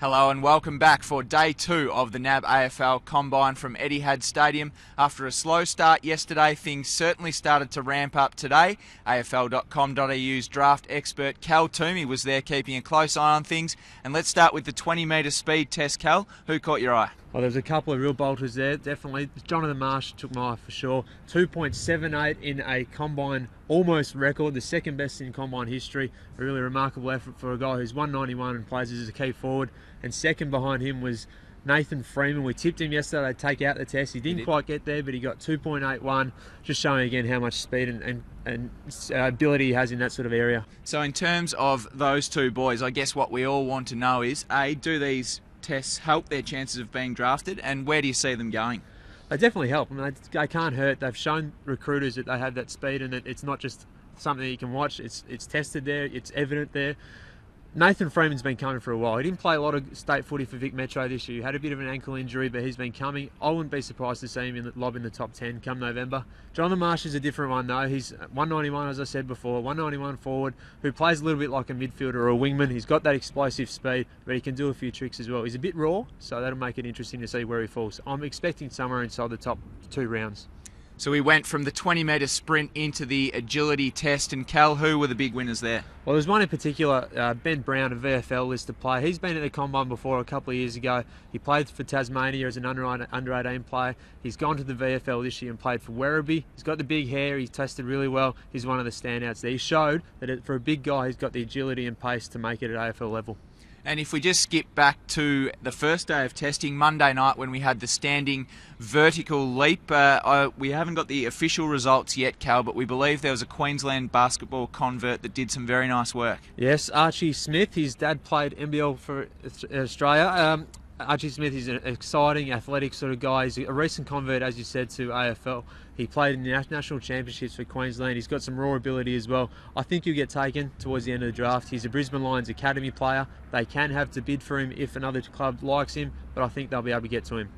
Hello and welcome back for day 2 of the NAB AFL Combine from Etihad Stadium. After a slow start yesterday, things certainly started to ramp up today. AFL.com.au's draft expert Cal Toomey was there keeping a close eye on things. And let's start with the 20-metre speed test. Cal, who caught your eye? Well, there's a couple of real bolters there, definitely. Jonathan Marsh took my eye for sure. 2.78 in a Combine almost record, the second best in Combine history. A really remarkable effort for a guy who's 191 and plays as a key forward. And second behind him was Nathan Freeman. We tipped him yesterday to take out the test. He didn't quite get there, but he got 2.81, just showing again how much speed and ability he has in that sort of area. So in terms of those two boys, I guess what we all want to know is, A, do these tests help their chances of being drafted, and where do you see them going? They definitely help. I mean, they can't hurt. They've shown recruiters that they have that speed, and that it's not just something that you can watch. It's tested there. It's evident there. Nathan Freeman's been coming for a while. He didn't play a lot of state footy for Vic Metro this year. He had a bit of an ankle injury, but he's been coming. I wouldn't be surprised to see him in the lob in the top 10 come November. Jonathan Marsh is a different one though. He's 191, as I said before, 191 forward, who plays a little bit like a midfielder or a wingman. He's got that explosive speed, but he can do a few tricks as well. He's a bit raw, so that'll make it interesting to see where he falls. I'm expecting somewhere inside the top 2 rounds. So we went from the 20-metre sprint into the agility test, and Cal, who were the big winners there? Well, there's one in particular, Ben Brown, a VFL listed player. He's been at the Combine before a couple of years ago. He played for Tasmania as an under-18 player. He's gone to the VFL this year and played for Werribee. He's got the big hair. He's tested really well. He's one of the standouts there. He showed that for a big guy, he's got the agility and pace to make it at AFL level. And if we just skip back to the first day of testing, Monday night, when we had the standing vertical leap, we haven't got the official results yet, Cal, but we believe there was a Queensland basketball convert that did some very nice work. Yes, Archie Smith. His dad played NBL for Australia. Archie Smith is an exciting, athletic sort of guy. He's a recent convert, as you said, to AFL. He played in the national championships for Queensland. He's got some raw ability as well. I think he'll get taken towards the end of the draft. He's a Brisbane Lions academy player. They can have to bid for him if another club likes him, but I think they'll be able to get to him.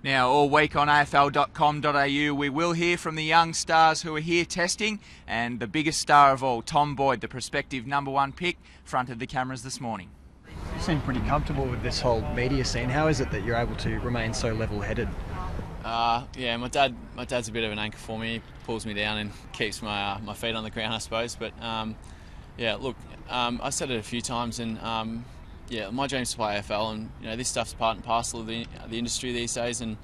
Now, all week on AFL.com.au, we will hear from the young stars who are here testing, and the biggest star of all, Tom Boyd, the prospective #1 pick, fronted the cameras this morning. You seem pretty comfortable with this whole media scene. How is it that you're able to remain so level-headed? Yeah, my dad's a bit of an anchor for me. He pulls me down and keeps my feet on the ground, I suppose. But yeah, look, I said it a few times, and yeah, my dream's to play AFL, and this stuff's part and parcel of the industry these days. And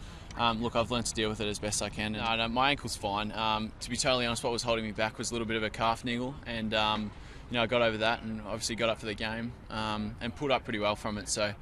look, I've learned to deal with it as best I can. My ankle's fine. To be totally honest, what was holding me back was a little bit of a calf niggle, and I got over that, and obviously got up for the game and pulled up pretty well from it. So.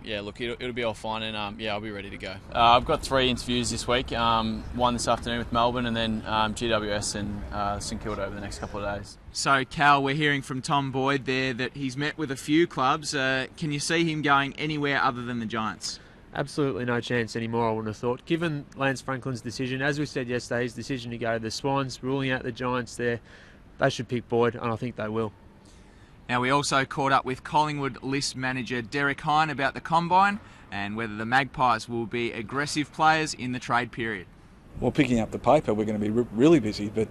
Yeah, look, it'll be all fine, and yeah, I'll be ready to go. I've got 3 interviews this week, one this afternoon with Melbourne, and then GWS and St Kilda over the next couple of days. So, Cal, we're hearing from Tom Boyd there that he's met with a few clubs. Can you see him going anywhere other than the Giants? Absolutely no chance anymore, I wouldn't have thought. Given Lance Franklin's decision, as we said yesterday, his decision to go to the Swans, ruling out the Giants there, they should pick Boyd, and I think they will. Now, we also caught up with Collingwood list manager Derek Hine about the Combine and whether the Magpies will be aggressive players in the trade period. Well, picking up the paper, we're going to be really busy. But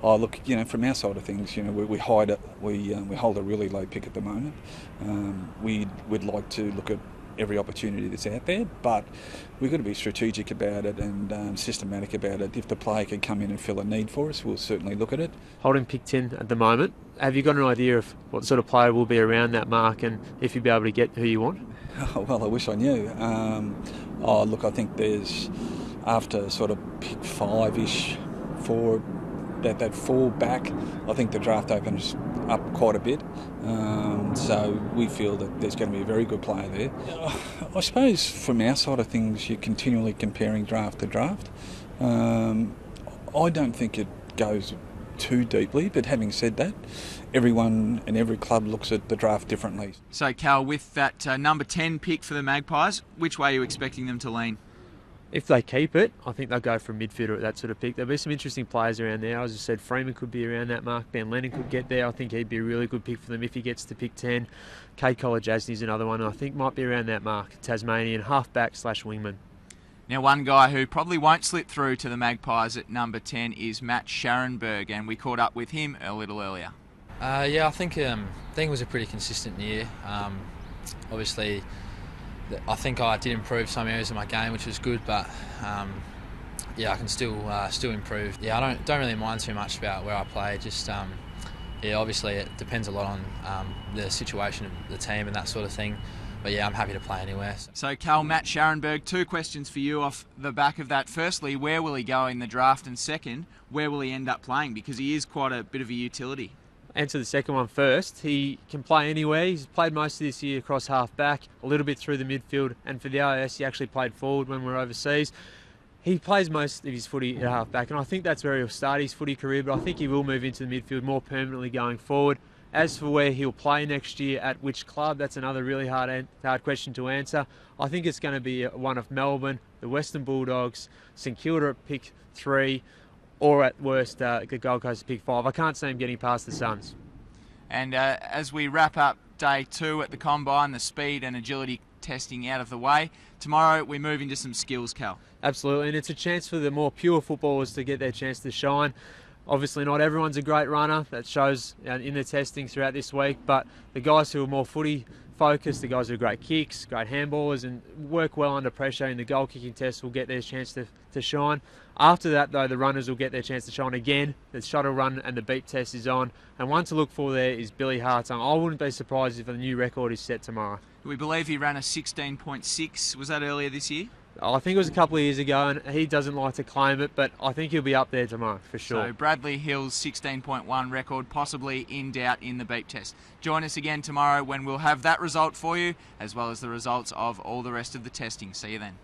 look, from our side of things, we hold a really low pick at the moment. We'd like to look at every opportunity that's out there, but we've got to be strategic about it and systematic about it. If the player can come in and fill a need for us, we'll certainly look at it. Holding pick 10 at the moment. Have you got an idea of what sort of player will be around that mark, and if you'll be able to get who you want? Oh, well, I wish I knew. Look, I think there's, after sort of pick 5-ish for that fall back, I think the draft opens up quite a bit. So we feel that there's going to be a very good player there. I suppose from our side of things, you're continually comparing draft to draft. I don't think it goes too deeply, but having said that, everyone and every club looks at the draft differently. So, Cal, with that number 10 pick for the Magpies, which way are you expecting them to lean? If they keep it, I think they'll go for a midfielder at that sort of pick. There'll be some interesting players around there. As I said, Freeman could be around that mark. Ben Lennon could get there. I think he'd be a really good pick for them if he gets to pick 10. Kade Kolodjasny's another one I think might be around that mark. Tasmanian halfback/wingman. Now, one guy who probably won't slip through to the Magpies at number 10 is Matt Scharenberg, and we caught up with him a little earlier. Yeah, I think it was a pretty consistent year. obviously, I think I did improve some areas of my game, which was good, but yeah, I can still improve. Yeah, I don't really mind too much about where I play. Just yeah, obviously it depends a lot on the situation of the team and that sort of thing. But yeah, I'm happy to play anywhere. So Cal, Matt Scharenberg, 2 questions for you off the back of that. Firstly, where will he go in the draft? And second, where will he end up playing? Because he is quite a bit of a utility. Answer the second one first. He can play anywhere. He's played most of this year across half-back, a little bit through the midfield, and for the AIS he actually played forward when we were overseas. He plays most of his footy at half-back, and I think that's where he'll start his footy career, but I think he will move into the midfield more permanently going forward. As for where he'll play next year, at which club, that's another really hard question to answer. I think it's going to be one of Melbourne, the Western Bulldogs, St Kilda at pick 3, or at worst, the Gold Coast at pick 5. I can't see him getting past the Suns. And as we wrap up day 2 at the Combine, the speed and agility testing out of the way, tomorrow we move into some skills, Cal. Absolutely, and it's a chance for the more pure footballers to get their chance to shine. Obviously not everyone's a great runner, that shows in the testing throughout this week, but the guys who are more footy focused, the guys who are great kicks, great handballers and work well under pressure in the goal kicking test will get their chance to shine. After that though, the runners will get their chance to shine again. The shuttle run and the beat test is on, and one to look for there is Billy Hartung. I wouldn't be surprised if a new record is set tomorrow. We believe he ran a 16.6, was that earlier this year? I think it was a couple of years ago, and he doesn't like to claim it, but I think he'll be up there tomorrow for sure. So Bradley Hill's 16.1 record possibly in doubt in the beep test. Join us again tomorrow when we'll have that result for you, as well as the results of all the rest of the testing. See you then.